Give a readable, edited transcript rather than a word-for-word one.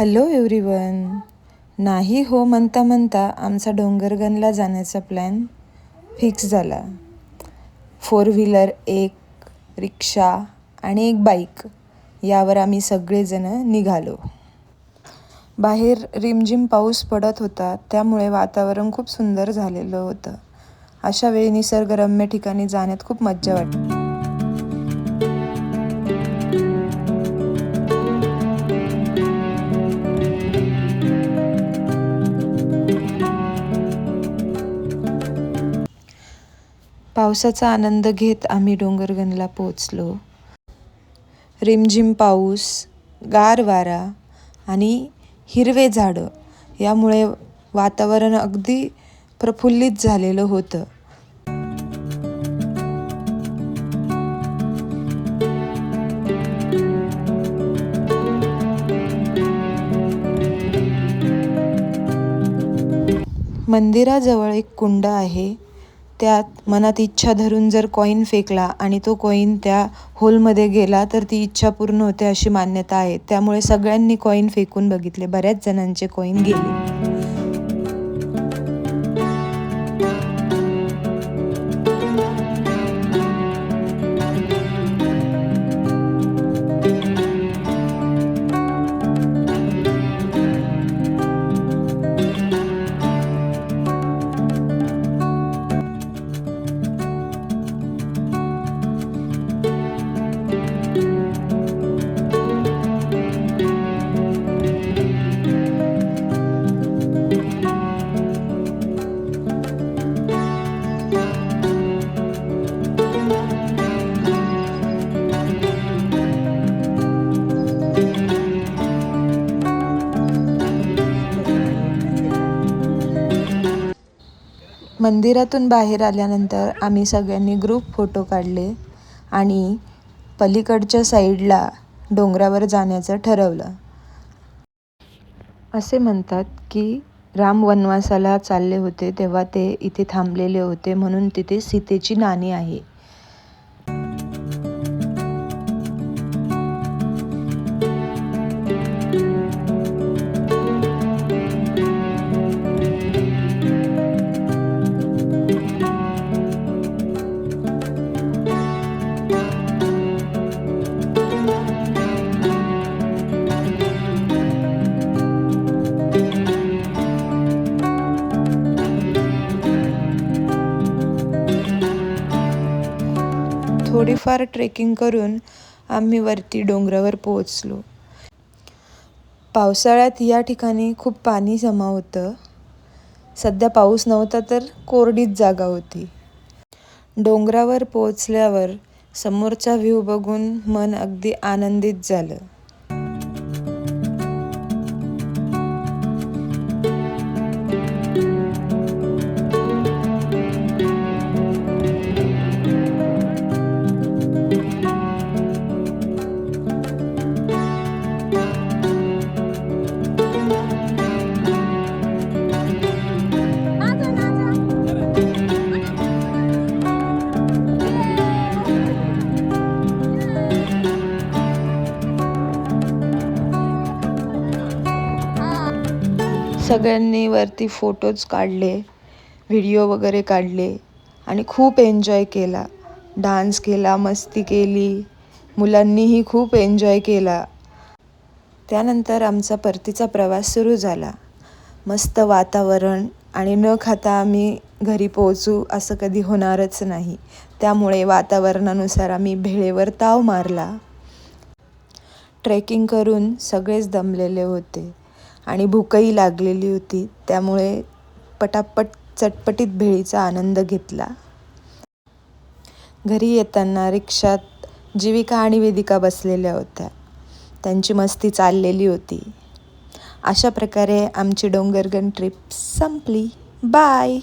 Hello everyone. नाही हो म्हणता म्हणता आमचा डोंगरगनला जाण्याचा प्लॅन फिक्स झाला. 4 व्हीलर, एक रिक्षा आणि एक बाईक यावर आम्ही सगळेजणं निघालो. बाहेर रिमझिम पाऊस पडत होता, त्यामुळे वातावरण खूप सुंदर झालेलं होतं. अशा वेळी निसर्गरम्य ठिकाणी जाण्यात खूप मज्जा वाटते. पावसाचा आनंद घेत आम्ही डोंगरगनला पोचलो. रिमझिम पाऊस, गार वारा आणि हिरवे झाडं यामुळे वातावरण अगदी प्रफुल्लित झालेलं होतं. मंदिराजवळ एक कुंड आहे. त्यात मनात इच्छा धरून जर कॉईन फेकला आणि तो कॉईन त्या होलमध्ये गेला तर ती इच्छा पूर्ण होते अशी मान्यता आहे. त्यामुळे सगळ्यांनी कॉईन फेकून बघितले. बऱ्याच जणांचे कॉईन गेले. मंदिरातून बाहेर आल्यानंतर आम्ही सगळ्यांनी ग्रुप फोटो काढले आणि पलीकडच्या साईडला डोंगरावर जाण्याचं ठरवलं. असे म्हणतात की राम वनवासाला चालले होते तेव्हा ते इथे थांबलेले होते, म्हणून तिथे सीतेची नाणी आहे. थोडीफार ट्रेकिंग करून आम्ही वरती डोंगरावर पोहोचलो. पावसाळ्यात या ठिकाणी खूप पाणी जमा होतं. सध्या पाऊस नव्हता तर कोरडीच जागा होती. डोंगरावर पोहोचल्यावर समोरचा व्ह्यू बघून मन अगदी आनंदित झालं. सगळ्यांनी वरती फोटोज काढले, व्हिडिओ वगैरे काढले आणि खूप एन्जॉय केला. डान्स केला, मस्ती केली, मुलांनीही खूप एन्जॉय केला. त्यानंतर आमचा परतीचा प्रवास सुरू झाला. मस्त वातावरण आणि न खाता आम्ही घरी पोहोचू असं कधी होणारच नाही. त्यामुळे वातावरणानुसार आम्ही भेळेवर ताव मारला. ट्रेकिंग करून सगळेच दमलेले होते आणि भूकही लागलेली होती, त्यामुळे पटापट चटपटीत भेळीचा आनंद घेतला. घरी येताना रिक्षात जीविका आणि वेदिका बसलेल्या होत्या. त्यांची मस्ती चाललेली होती. अशा प्रकारे आमची डोंगरगन ट्रिप संपली. बाय.